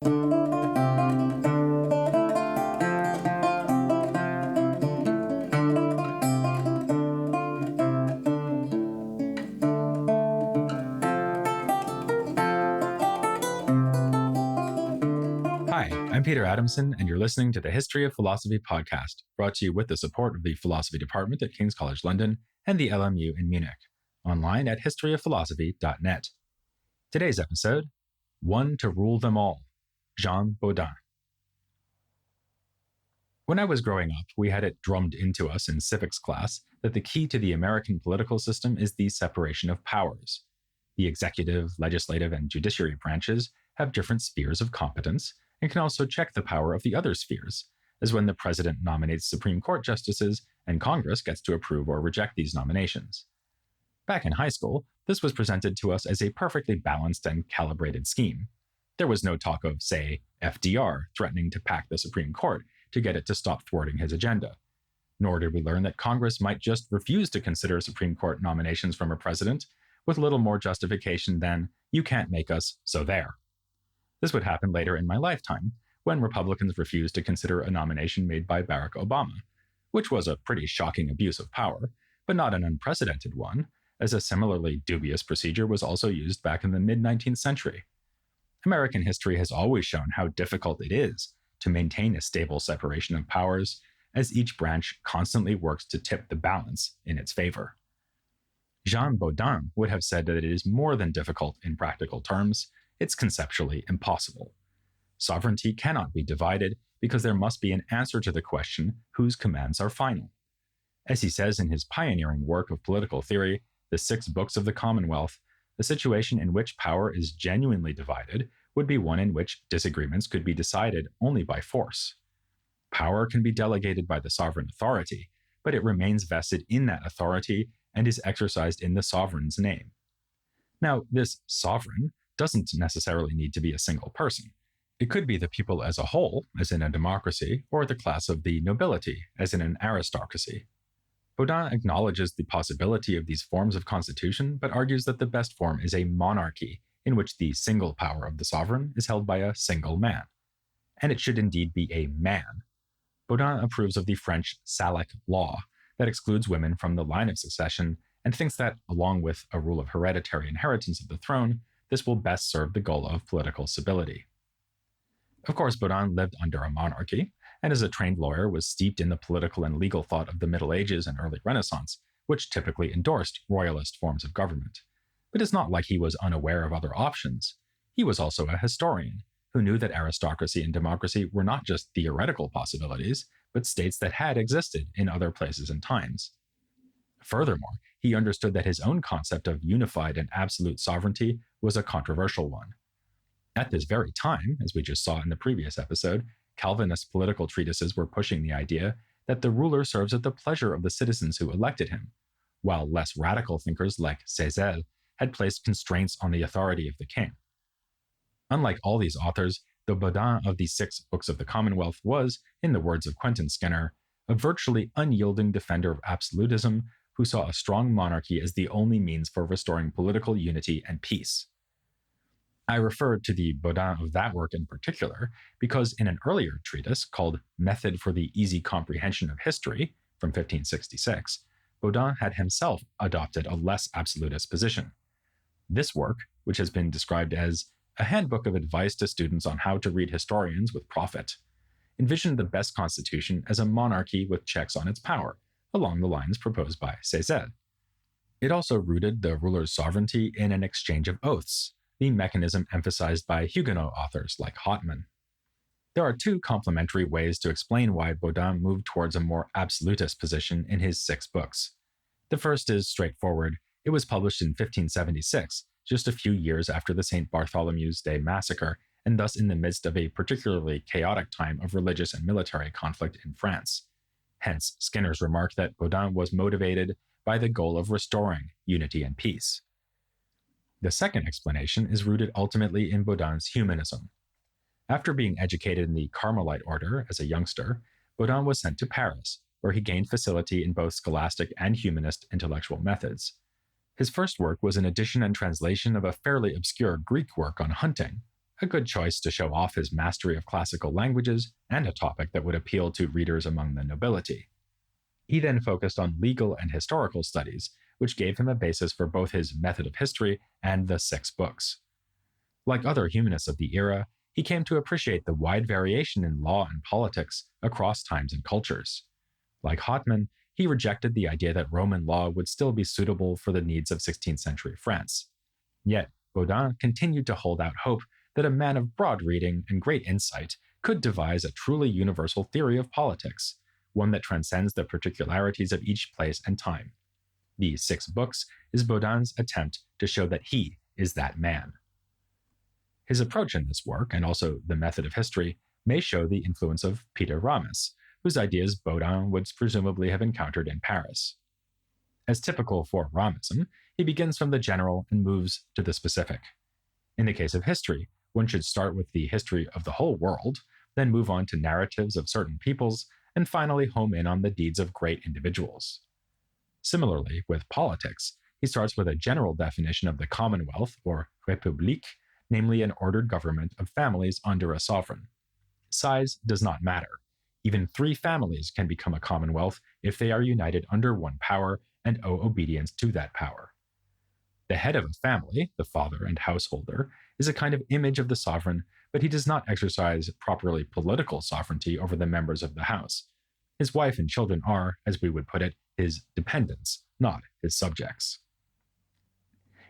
Hi, I'm Peter Adamson, and you're listening to the History of Philosophy podcast, brought to you with the support of the Philosophy Department at King's College London and the LMU in Munich, online at historyofphilosophy.net. Today's episode, One to Rule Them All, Jean Bodin. When I was growing up, we had it drummed into us in civics class that the key to the American political system is the separation of powers. The executive, legislative, and judiciary branches have different spheres of competence, and can also check the power of the other spheres, as when the president nominates Supreme Court justices and Congress gets to approve or reject these nominations. Back in high school, this was presented to us as a perfectly balanced and calibrated scheme. There was no talk of, say, FDR threatening to pack the Supreme Court to get it to stop thwarting his agenda. Nor did we learn that Congress might just refuse to consider Supreme Court nominations from a president with little more justification than, you can't make us, so there. This would happen later in my lifetime, when Republicans refused to consider a nomination made by Barack Obama, which was a pretty shocking abuse of power, but not an unprecedented one, as a similarly dubious procedure was also used back in the mid-19th century. American history has always shown how difficult it is to maintain a stable separation of powers, as each branch constantly works to tip the balance in its favor. Jean Bodin would have said that it is more than difficult in practical terms. It's conceptually impossible. Sovereignty cannot be divided because there must be an answer to the question whose commands are final. As he says in his pioneering work of political theory, The 6 Books of the Commonwealth, the situation in which power is genuinely divided would be one in which disagreements could be decided only by force. Power can be delegated by the sovereign authority, but it remains vested in that authority and is exercised in the sovereign's name. Now, this sovereign doesn't necessarily need to be a single person. It could be the people as a whole, as in a democracy, or the class of the nobility, as in an aristocracy. Bodin acknowledges the possibility of these forms of constitution, but argues that the best form is a monarchy, in which the single power of the sovereign is held by a single man. And it should indeed be a man. Bodin approves of the French Salic law that excludes women from the line of succession, and thinks that, along with a rule of hereditary inheritance of the throne, this will best serve the goal of political stability. Of course, Bodin lived under a monarchy, and as a trained lawyer was steeped in the political and legal thought of the Middle Ages and early Renaissance, which typically endorsed royalist forms of government. But it's not like he was unaware of other options. He was also a historian, who knew that aristocracy and democracy were not just theoretical possibilities, but states that had existed in other places and times. Furthermore, he understood that his own concept of unified and absolute sovereignty was a controversial one. At this very time, as we just saw in the previous episode, Calvinist political treatises were pushing the idea that the ruler serves at the pleasure of the citizens who elected him, while less radical thinkers like Cézanne had placed constraints on the authority of the king. Unlike all these authors, the Bodin of the 6 Books of the Commonwealth was, in the words of Quentin Skinner, a virtually unyielding defender of absolutism who saw a strong monarchy as the only means for restoring political unity and peace. I refer to the Bodin of that work in particular because in an earlier treatise called Method for the Easy Comprehension of History from 1566, Bodin had himself adopted a less absolutist position. This work, which has been described as a handbook of advice to students on how to read historians with profit, envisioned the best constitution as a monarchy with checks on its power, along the lines proposed by Cézanne. It also rooted the ruler's sovereignty in an exchange of oaths, the mechanism emphasized by Huguenot authors like Hauptmann. There are 2 complementary ways to explain why Bodin moved towards a more absolutist position in his 6 books. The first is straightforward. It was published in 1576, just a few years after the St. Bartholomew's Day massacre, and thus in the midst of a particularly chaotic time of religious and military conflict in France. Hence, Skinner's remark that Bodin was motivated by the goal of restoring unity and peace. The second explanation is rooted ultimately in Bodin's humanism. After being educated in the Carmelite order as a youngster, Bodin was sent to Paris, where he gained facility in both scholastic and humanist intellectual methods. His first work was an edition and translation of a fairly obscure Greek work on hunting, a good choice to show off his mastery of classical languages and a topic that would appeal to readers among the nobility. He then focused on legal and historical studies, which gave him a basis for both his method of history and the six books. Like other humanists of the era, he came to appreciate the wide variation in law and politics across times and cultures. Like Hartmann, he rejected the idea that Roman law would still be suitable for the needs of 16th century France. Yet, Bodin continued to hold out hope that a man of broad reading and great insight could devise a truly universal theory of politics, one that transcends the particularities of each place and time. The six books is Bodin's attempt to show that he is that man. His approach in this work, and also the method of history, may show the influence of Peter Ramus, whose ideas Bodin would presumably have encountered in Paris. As typical for Ramism, he begins from the general and moves to the specific. In the case of history, one should start with the history of the whole world, then move on to narratives of certain peoples, and finally home in on the deeds of great individuals. Similarly, with politics, he starts with a general definition of the Commonwealth, or République, namely an ordered government of families under a sovereign. Size does not matter. Even 3 families can become a commonwealth if they are united under one power and owe obedience to that power. The head of a family, the father and householder, is a kind of image of the sovereign, but he does not exercise properly political sovereignty over the members of the house. His wife and children are, as we would put it, his dependents, not his subjects.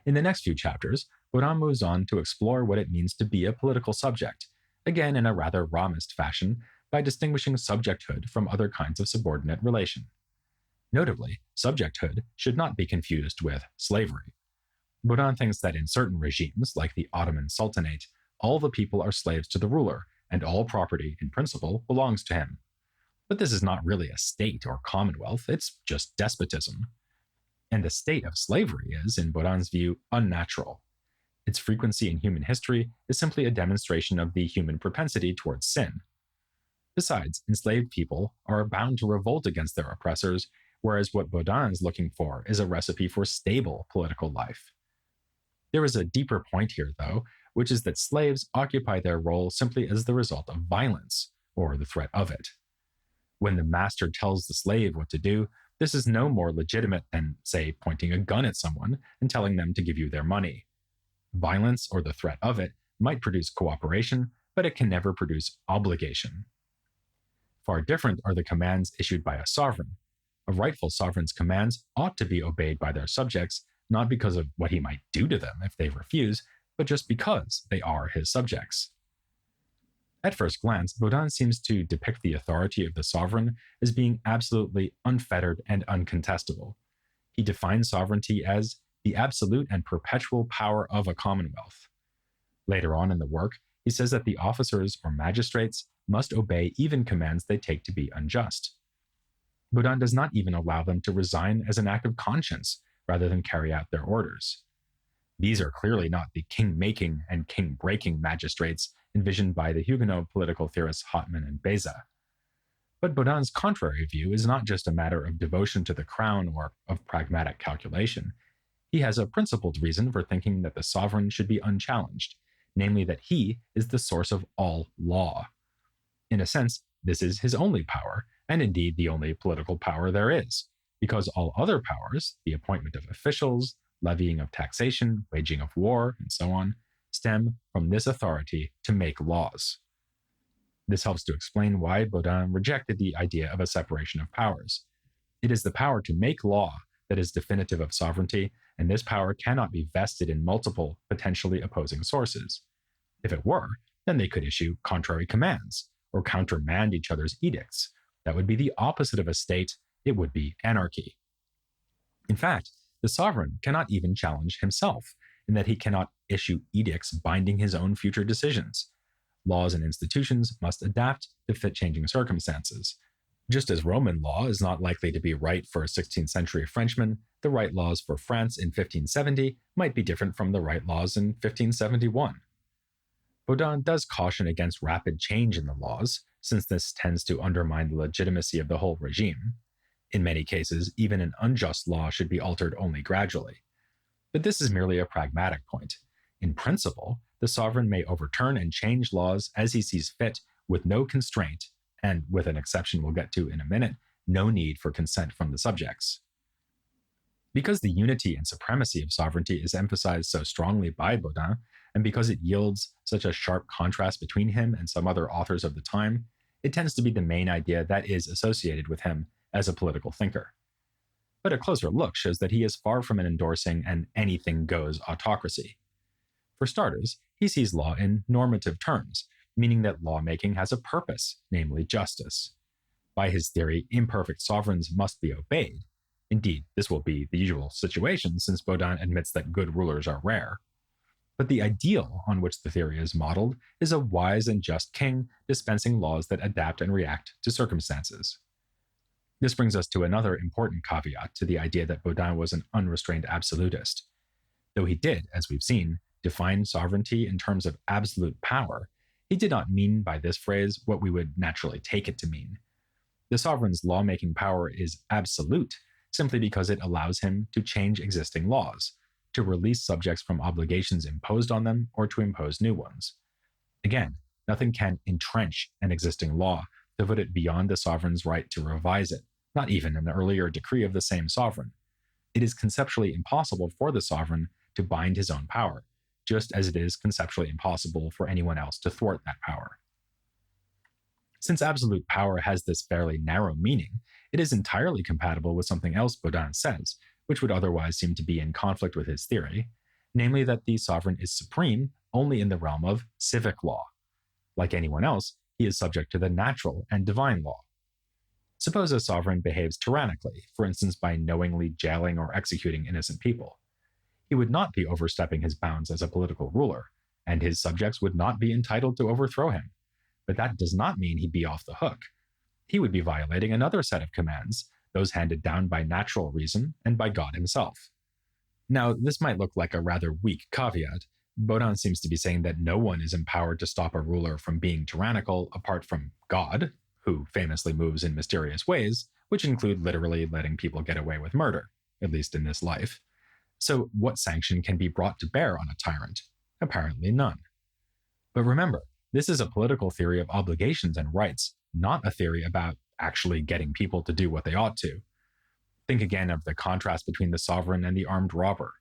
In the next few chapters, Bodin moves on to explore what it means to be a political subject, again in a rather Ramist fashion, by distinguishing subjecthood from other kinds of subordinate relation. Notably, subjecthood should not be confused with slavery. Bodin thinks that in certain regimes, like the Ottoman Sultanate, all the people are slaves to the ruler, and all property, in principle, belongs to him. But this is not really a state or commonwealth, it's just despotism. And the state of slavery is, in Bodin's view, unnatural. Its frequency in human history is simply a demonstration of the human propensity towards sin. Besides, enslaved people are bound to revolt against their oppressors, whereas what Bodin is looking for is a recipe for stable political life. There is a deeper point here, though, which is that slaves occupy their role simply as the result of violence, or the threat of it. When the master tells the slave what to do, this is no more legitimate than, say, pointing a gun at someone and telling them to give you their money. Violence, or the threat of it, might produce cooperation, but it can never produce obligation. Far different are the commands issued by a sovereign. A rightful sovereign's commands ought to be obeyed by their subjects, not because of what he might do to them if they refuse, but just because they are his subjects. At first glance, Bodin seems to depict the authority of the sovereign as being absolutely unfettered and uncontestable. He defines sovereignty as the absolute and perpetual power of a commonwealth. Later on in the work, he says that the officers or magistrates must obey even commands they take to be unjust. Bodin does not even allow them to resign as an act of conscience rather than carry out their orders. These are clearly not the king-making and king-breaking magistrates envisioned by the Huguenot political theorists Hartmann and Beza. But Bodin's contrary view is not just a matter of devotion to the crown or of pragmatic calculation. He has a principled reason for thinking that the sovereign should be unchallenged, namely that he is the source of all law. In a sense, this is his only power, and indeed the only political power there is, because all other powers, the appointment of officials, levying of taxation, waging of war, and so on, stem from this authority to make laws. This helps to explain why Bodin rejected the idea of a separation of powers. It is the power to make law that is definitive of sovereignty, and this power cannot be vested in multiple, potentially opposing sources. If it were, then they could issue contrary commands, or countermand each other's edicts. That would be the opposite of a state, it would be anarchy. In fact, the sovereign cannot even challenge himself, in that he cannot issue edicts binding his own future decisions. Laws and institutions must adapt to fit changing circumstances. Just as Roman law is not likely to be right for a 16th century Frenchman, the right laws for France in 1570 might be different from the right laws in 1571. Bodin does caution against rapid change in the laws, since this tends to undermine the legitimacy of the whole regime. In many cases, even an unjust law should be altered only gradually. But this is merely a pragmatic point. In principle, the sovereign may overturn and change laws as he sees fit with no constraint, and with an exception we'll get to in a minute, no need for consent from the subjects. Because the unity and supremacy of sovereignty is emphasized so strongly by Bodin, and because it yields such a sharp contrast between him and some other authors of the time, it tends to be the main idea that is associated with him as a political thinker. But a closer look shows that he is far from endorsing an anything-goes autocracy. For starters, he sees law in normative terms, meaning that lawmaking has a purpose, namely justice. By his theory, imperfect sovereigns must be obeyed. Indeed, this will be the usual situation since Bodin admits that good rulers are rare. But the ideal on which the theory is modeled is a wise and just king dispensing laws that adapt and react to circumstances. This brings us to another important caveat to the idea that Bodin was an unrestrained absolutist. Though he did, as we've seen, define sovereignty in terms of absolute power, he did not mean by this phrase what we would naturally take it to mean. The sovereign's lawmaking power is absolute simply because it allows him to change existing laws, to release subjects from obligations imposed on them, or to impose new ones. Again, nothing can entrench an existing law to put it beyond the sovereign's right to revise it, not even an earlier decree of the same sovereign. It is conceptually impossible for the sovereign to bind his own power, just as it is conceptually impossible for anyone else to thwart that power. Since absolute power has this fairly narrow meaning, it is entirely compatible with something else Bodin says, which would otherwise seem to be in conflict with his theory, namely that the sovereign is supreme only in the realm of civic law. Like anyone else, he is subject to the natural and divine law. Suppose a sovereign behaves tyrannically, for instance by knowingly jailing or executing innocent people. He would not be overstepping his bounds as a political ruler, and his subjects would not be entitled to overthrow him. But that does not mean he'd be off the hook. He would be violating another set of commands, those handed down by natural reason and by God himself. Now, this might look like a rather weak caveat. Bodin seems to be saying that no one is empowered to stop a ruler from being tyrannical apart from God, who famously moves in mysterious ways, which include literally letting people get away with murder, at least in this life. So what sanction can be brought to bear on a tyrant? Apparently none. But remember, this is a political theory of obligations and rights, not a theory about actually getting people to do what they ought to. Think again of the contrast between the sovereign and the armed robber.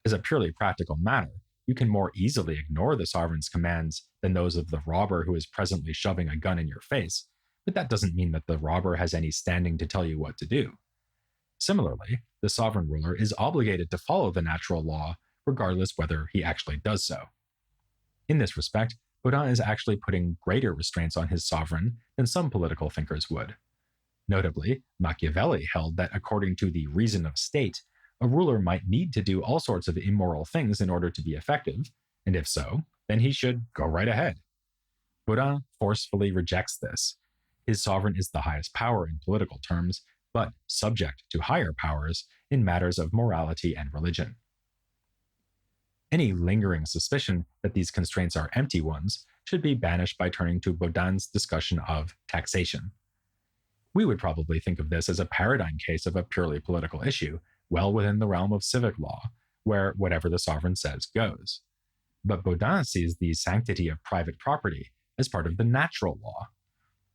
As a purely practical matter, you can more easily ignore the sovereign's commands than those of the robber who is presently shoving a gun in your face, but that doesn't mean that the robber has any standing to tell you what to do. Similarly, the sovereign ruler is obligated to follow the natural law, regardless whether he actually does so. In this respect, Bodin is actually putting greater restraints on his sovereign than some political thinkers would. Notably, Machiavelli held that according to the reason of state, a ruler might need to do all sorts of immoral things in order to be effective, and if so, then he should go right ahead. Bodin forcefully rejects this. His sovereign is the highest power in political terms, but subject to higher powers in matters of morality and religion. Any lingering suspicion that these constraints are empty ones should be banished by turning to Bodin's discussion of taxation. We would probably think of this as a paradigm case of a purely political issue, well within the realm of civic law, where whatever the sovereign says goes. But Bodin sees the sanctity of private property as part of the natural law.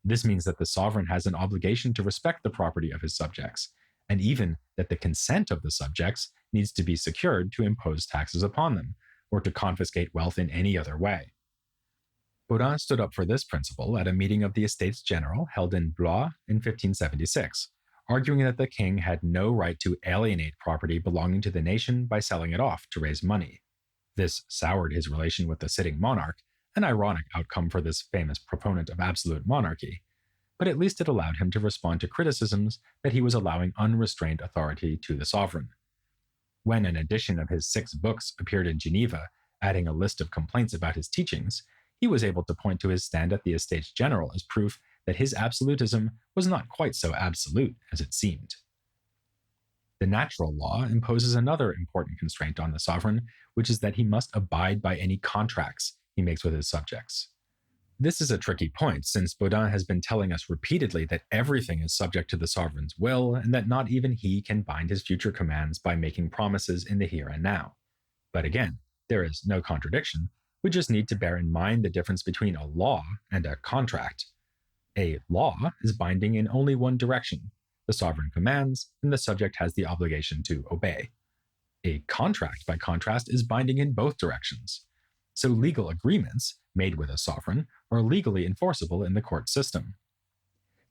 This means that the sovereign has an obligation to respect the property of his subjects, and even that the consent of the subjects needs to be secured to impose taxes upon them, or to confiscate wealth in any other way. Bodin stood up for this principle at a meeting of the Estates General held in Blois in 1576, arguing that the king had no right to alienate property belonging to the nation by selling it off to raise money. This soured his relation with the sitting monarch, an ironic outcome for this famous proponent of absolute monarchy, but at least it allowed him to respond to criticisms that he was allowing unrestrained authority to the sovereign. When an edition of his 6 books appeared in Geneva, adding a list of complaints about his teachings, he was able to point to his stand at the Estates General as proof that his absolutism was not quite so absolute as it seemed. The natural law imposes another important constraint on the sovereign, which is that he must abide by any contracts he makes with his subjects. This is a tricky point, since Bodin has been telling us repeatedly that everything is subject to the sovereign's will, and that not even he can bind his future commands by making promises in the here and now. But again, there is no contradiction. We just need to bear in mind the difference between a law and a contract. A law is binding in only one direction. The sovereign commands, and the subject has the obligation to obey. A contract, by contrast, is binding in both directions. So legal agreements made with a sovereign are legally enforceable in the court system.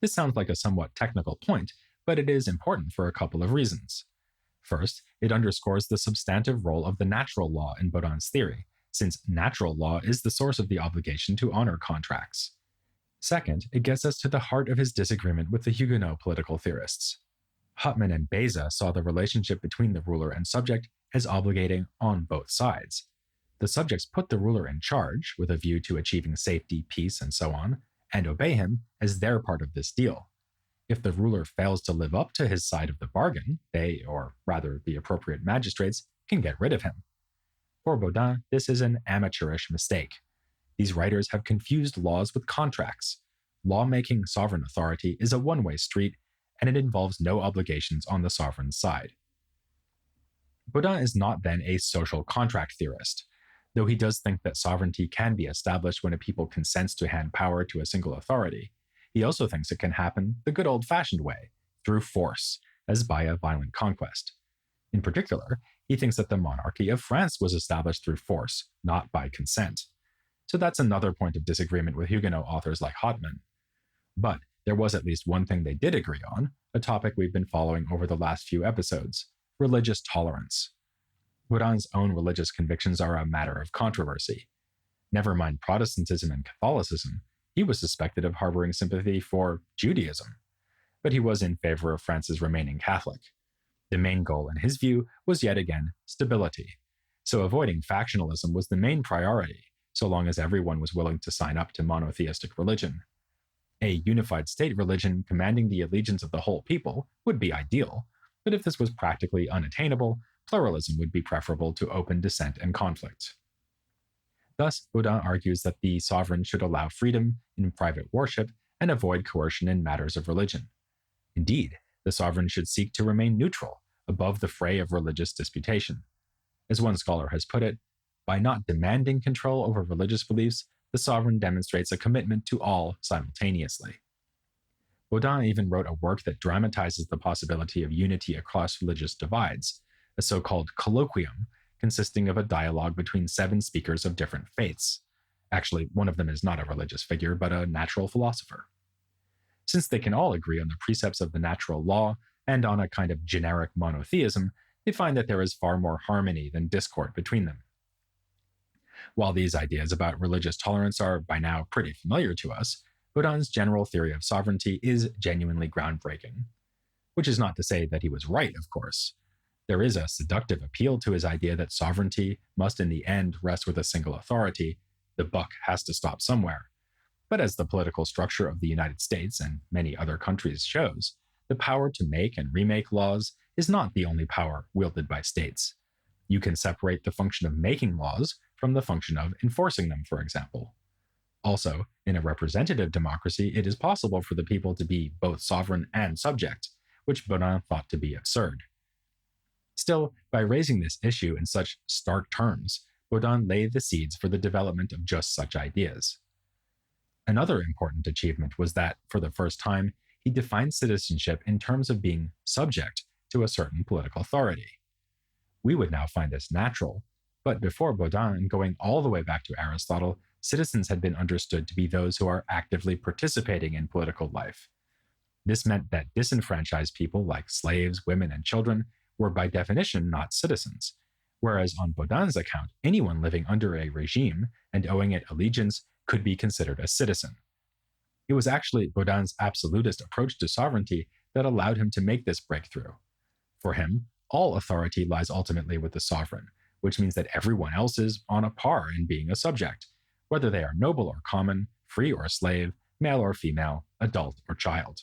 This sounds like a somewhat technical point, but it is important for a couple of reasons. First, it underscores the substantive role of the natural law in Bodin's theory, since natural law is the source of the obligation to honor contracts. Second, it gets us to the heart of his disagreement with the Huguenot political theorists. Huttman and Beza saw the relationship between the ruler and subject as obligating on both sides. The subjects put the ruler in charge, with a view to achieving safety, peace, and so on, and obey him as their part of this deal. If the ruler fails to live up to his side of the bargain, they, or rather the appropriate magistrates, can get rid of him. For Bodin, this is an amateurish mistake. These writers have confused laws with contracts. Law-making sovereign authority is a one-way street, and it involves no obligations on the sovereign's side. Bodin is not then a social contract theorist, though he does think that sovereignty can be established when a people consents to hand power to a single authority. He also thinks it can happen the good old-fashioned way, through force, as by a violent conquest. In particular, he thinks that the monarchy of France was established through force, not by consent. So that's another point of disagreement with Huguenot authors like Huttman. But there was at least one thing they did agree on, a topic we've been following over the last few episodes: religious tolerance. Bodin's own religious convictions are a matter of controversy. Never mind Protestantism and Catholicism, he was suspected of harboring sympathy for Judaism. But he was in favor of France's remaining Catholic. The main goal, in his view, was yet again stability. So avoiding factionalism was the main priority, so long as everyone was willing to sign up to monotheistic religion. A unified state religion commanding the allegiance of the whole people would be ideal, but if this was practically unattainable, pluralism would be preferable to open dissent and conflict. Thus, Bodin argues that the sovereign should allow freedom in private worship and avoid coercion in matters of religion. Indeed, the sovereign should seek to remain neutral, above the fray of religious disputation. As one scholar has put it, by not demanding control over religious beliefs, the sovereign demonstrates a commitment to all simultaneously. Bodin even wrote a work that dramatizes the possibility of unity across religious divides, a so-called colloquium consisting of a dialogue between 7 speakers of different faiths. Actually, one of them is not a religious figure, but a natural philosopher. Since they can all agree on the precepts of the natural law and on a kind of generic monotheism, they find that there is far more harmony than discord between them. While these ideas about religious tolerance are by now pretty familiar to us, Bodin's general theory of sovereignty is genuinely groundbreaking. Which is not to say that he was right, of course. There is a seductive appeal to his idea that sovereignty must in the end rest with a single authority. The buck has to stop somewhere. But as the political structure of the United States and many other countries shows, the power to make and remake laws is not the only power wielded by states. You can separate the function of making laws from the function of enforcing them, for example. Also, in a representative democracy, it is possible for the people to be both sovereign and subject, which Bodin thought to be absurd. Still, by raising this issue in such stark terms, Bodin laid the seeds for the development of just such ideas. Another important achievement was that, for the first time, he defined citizenship in terms of being subject to a certain political authority. We would now find this natural, but before Bodin and going all the way back to Aristotle, citizens had been understood to be those who are actively participating in political life. This meant that disenfranchised people like slaves, women, and children were by definition not citizens, whereas on Bodin's account, anyone living under a regime and owing it allegiance could be considered a citizen. It was actually Bodin's absolutist approach to sovereignty that allowed him to make this breakthrough. For him, all authority lies ultimately with the sovereign, which means that everyone else is on a par in being a subject, whether they are noble or common, free or slave, male or female, adult or child.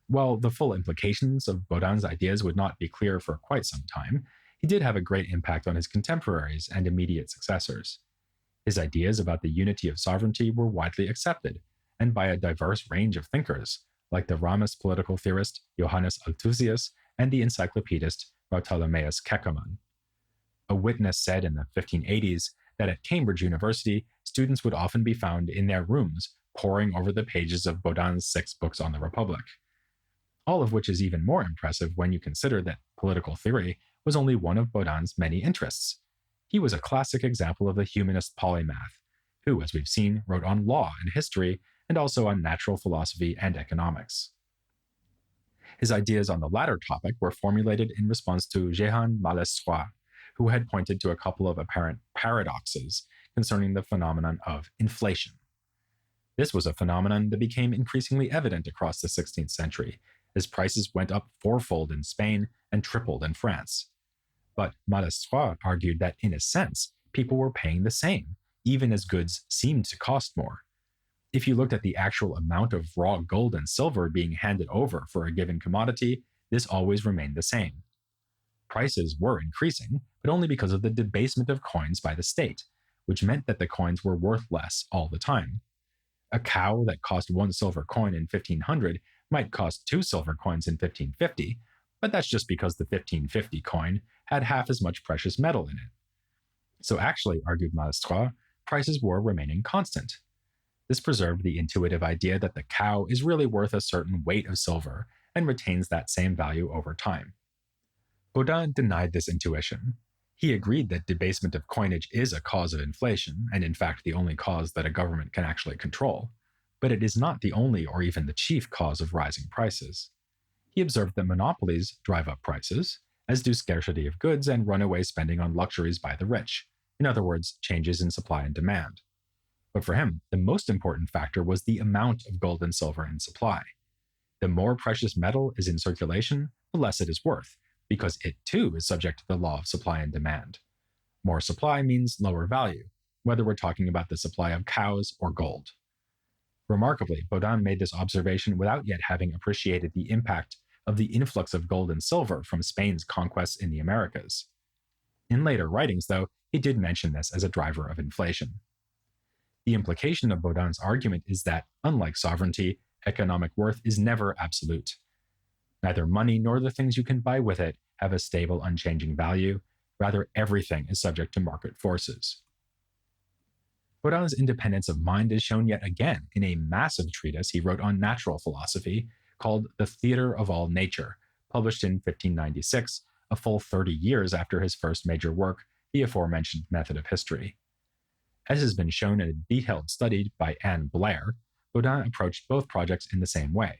While the full implications of Bodin's ideas would not be clear for quite some time, he did have a great impact on his contemporaries and immediate successors. His ideas about the unity of sovereignty were widely accepted, and by a diverse range of thinkers, like the Ramist political theorist Johannes Althusius and the encyclopedist Bartholomeus Keckermann. A witness said in the 1580s that at Cambridge University, students would often be found in their rooms poring over the pages of Bodin's 6 books on the Republic. All of which is even more impressive when you consider that political theory was only one of Bodin's many interests. He was a classic example of the humanist polymath, who, as we've seen, wrote on law and history, and also on natural philosophy and economics. His ideas on the latter topic were formulated in response to Jehan Malestroit, who had pointed to a couple of apparent paradoxes concerning the phenomenon of inflation. This was a phenomenon that became increasingly evident across the 16th century, as prices went up fourfold in Spain and tripled in France. But Malestroit argued that, in a sense, people were paying the same, even as goods seemed to cost more. If you looked at the actual amount of raw gold and silver being handed over for a given commodity, this always remained the same. Prices were increasing, but only because of the debasement of coins by the state, which meant that the coins were worth less all the time. A cow that cost 1 silver coin in 1500 might cost 2 silver coins in 1550, but that's just because the 1550 coin had half as much precious metal in it. So actually, argued Malestroit, prices were remaining constant. This preserved the intuitive idea that the cow is really worth a certain weight of silver and retains that same value over time. Bodin denied this intuition. He agreed that debasement of coinage is a cause of inflation, and in fact the only cause that a government can actually control, but it is not the only or even the chief cause of rising prices. He observed that monopolies drive up prices, as do scarcity of goods and runaway spending on luxuries by the rich, in other words, changes in supply and demand. But for him, the most important factor was the amount of gold and silver in supply. The more precious metal is in circulation, the less it is worth, because it too is subject to the law of supply and demand. More supply means lower value, whether we're talking about the supply of cows or gold. Remarkably, Bodin made this observation without yet having appreciated the impact of the influx of gold and silver from Spain's conquests in the Americas. In later writings, though, he did mention this as a driver of inflation. The implication of Bodin's argument is that, unlike sovereignty, economic worth is never absolute. Neither money nor the things you can buy with it have a stable, unchanging value. Rather, everything is subject to market forces. Bodin's independence of mind is shown yet again in a massive treatise he wrote on natural philosophy called The Theatre of All Nature, published in 1596, a full 30 years after his first major work, the aforementioned Method of History. As has been shown in a detailed study by Anne Blair, Bodin approached both projects in the same way.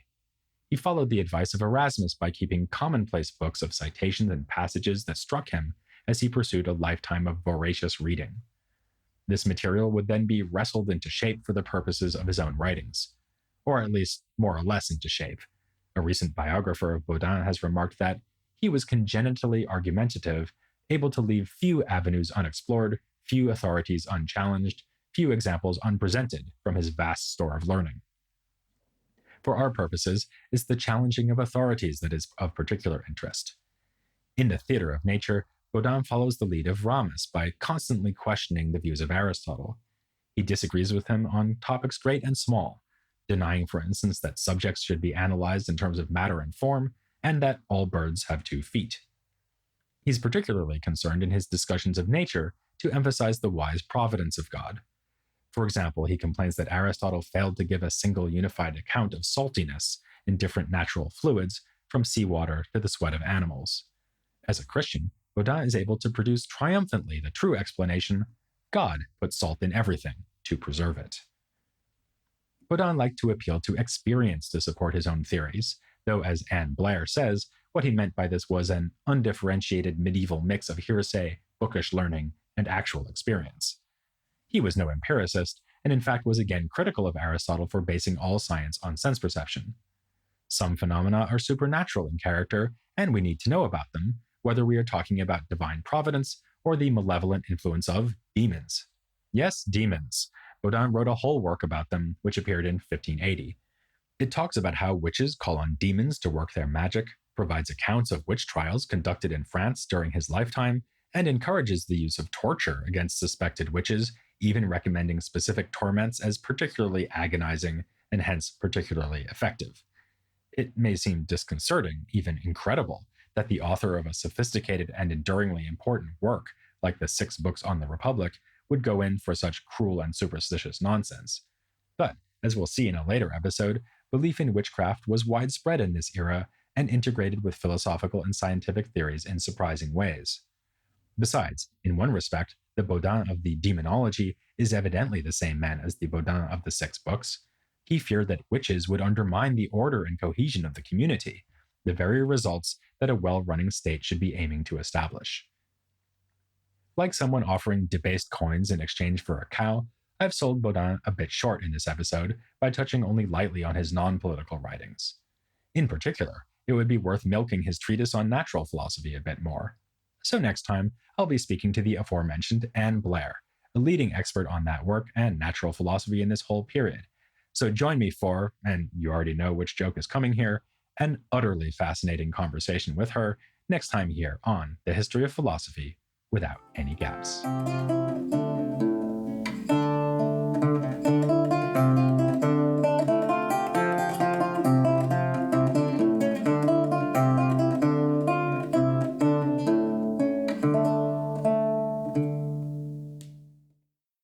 He followed the advice of Erasmus by keeping commonplace books of citations and passages that struck him as he pursued a lifetime of voracious reading. This material would then be wrestled into shape for the purposes of his own writings, or at least more or less into shape. A recent biographer of Bodin has remarked that he was congenitally argumentative, able to leave few avenues unexplored, few authorities unchallenged, few examples unpresented from his vast store of learning. For our purposes, it's the challenging of authorities that is of particular interest. In The Theatre of Nature, Bodin follows the lead of Ramus by constantly questioning the views of Aristotle. He disagrees with him on topics great and small, denying, for instance, that subjects should be analyzed in terms of matter and form, and that all birds have 2 feet. He's particularly concerned in his discussions of nature to emphasize the wise providence of God. For example, he complains that Aristotle failed to give a single unified account of saltiness in different natural fluids, from seawater to the sweat of animals. As a Christian, Bodin is able to produce triumphantly the true explanation: God put salt in everything to preserve it. Bodin liked to appeal to experience to support his own theories, though, as Anne Blair says, what he meant by this was an undifferentiated medieval mix of hearsay, bookish learning, and actual experience. He was no empiricist, and in fact was again critical of Aristotle for basing all science on sense perception. Some phenomena are supernatural in character, and we need to know about them, whether we are talking about divine providence or the malevolent influence of demons. Yes, demons. Bodin wrote a whole work about them, which appeared in 1580. It talks about how witches call on demons to work their magic, provides accounts of witch trials conducted in France during his lifetime, and encourages the use of torture against suspected witches, even recommending specific torments as particularly agonizing and hence particularly effective. It may seem disconcerting, even incredible, that the author of a sophisticated and enduringly important work like the 6 books on the Republic would go in for such cruel and superstitious nonsense. But, as we'll see in a later episode, belief in witchcraft was widespread in this era and integrated with philosophical and scientific theories in surprising ways. Besides, in one respect, the Bodin of the demonology is evidently the same man as the Bodin of the Six Books. He feared that witches would undermine the order and cohesion of the community, the very results that a well-running state should be aiming to establish. Like someone offering debased coins in exchange for a cow, I've sold Bodin a bit short in this episode by touching only lightly on his non-political writings. In particular, it would be worth milking his treatise on natural philosophy a bit more. So next time, I'll be speaking to the aforementioned Anne Blair, a leading expert on that work and natural philosophy in this whole period. So join me for, and you already know which joke is coming here, an utterly fascinating conversation with her next time here on The History of Philosophy Without Any Gaps.